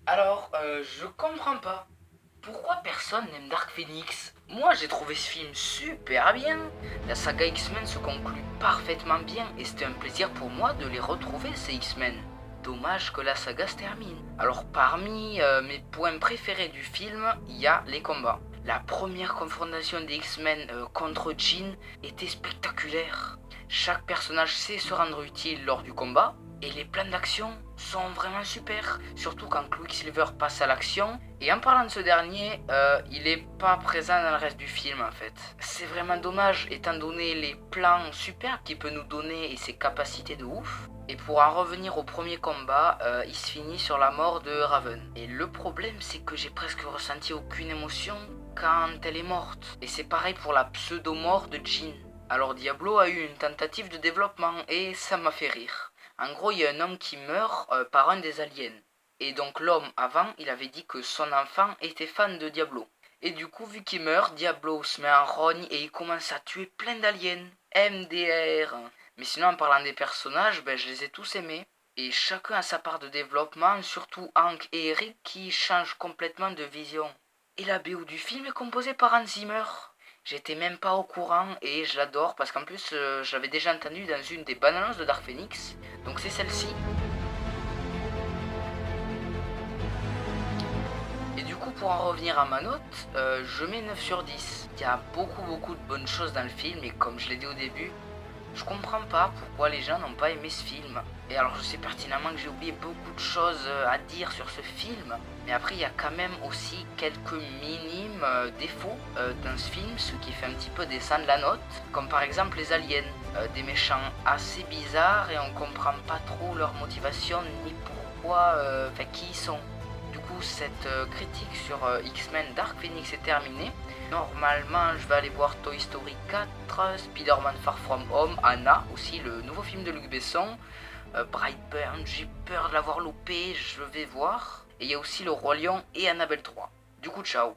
Je comprends pas. Pourquoi personne n'aime Dark Phoenix? Moi, j'ai trouvé ce film super bien. La saga X-Men se conclut parfaitement bien et c'était un plaisir pour moi de les retrouver, ces X-Men. Dommage que la saga se termine. Alors, parmi mes points préférés du film, il y a les combats. La première confrontation des X-Men contre Jean était spectaculaire. Chaque personnage sait se rendre utile lors du combat et les plans d'action sont vraiment super, surtout quand Quicksilver passe à l'action. Et en parlant de ce dernier, il est pas présent dans le reste du film en fait. C'est vraiment dommage étant donné les plans super qu'il peut nous donner et ses capacités de ouf. Et pour en revenir au premier combat, il se finit sur la mort de Raven. Et le problème c'est que j'ai presque ressenti aucune émotion quand elle est morte. Et c'est pareil pour la pseudo-mort de Jean. Alors Diablo a eu une tentative de développement et ça m'a fait rire. En gros, il y a un homme qui meurt par un des aliens. Et donc l'homme, avant, il avait dit que son enfant était fan de Diablo. Et du coup, vu qu'il meurt, Diablo se met en rogne et il commence à tuer plein d'aliens. MDR. Mais sinon, en parlant des personnages, je les ai tous aimés. Et chacun a sa part de développement, surtout Hank et Eric qui changent complètement de vision. Et la BO du film est composée par Hans Zimmer. J'étais même pas au courant et je l'adore parce qu'en plus je l'avais déjà entendu dans une des bandes annonces de Dark Phoenix. Donc c'est celle-ci. Et du coup pour en revenir à ma note, je mets 9 sur 10. Il y a beaucoup de bonnes choses dans le film et comme je l'ai dit au début, je comprends pas pourquoi les gens n'ont pas aimé ce film. Et alors je sais pertinemment que j'ai oublié beaucoup de choses à dire sur ce film. Mais après il y a quand même aussi quelques minimes défauts dans ce film, ce qui fait un petit peu descendre la note. Comme par exemple les aliens, des méchants assez bizarres et on comprend pas trop leur motivation ni pourquoi, qui ils sont. Du coup cette critique sur X-Men Dark Phoenix est terminée. Normalement, je vais aller voir Toy Story 4, Spider-Man Far From Home, Anna, aussi le nouveau film de Luc Besson, Brightburn, j'ai peur de l'avoir loupé, je vais voir. Et il y a aussi Le Roi Lion et Annabelle 3. Du coup, ciao.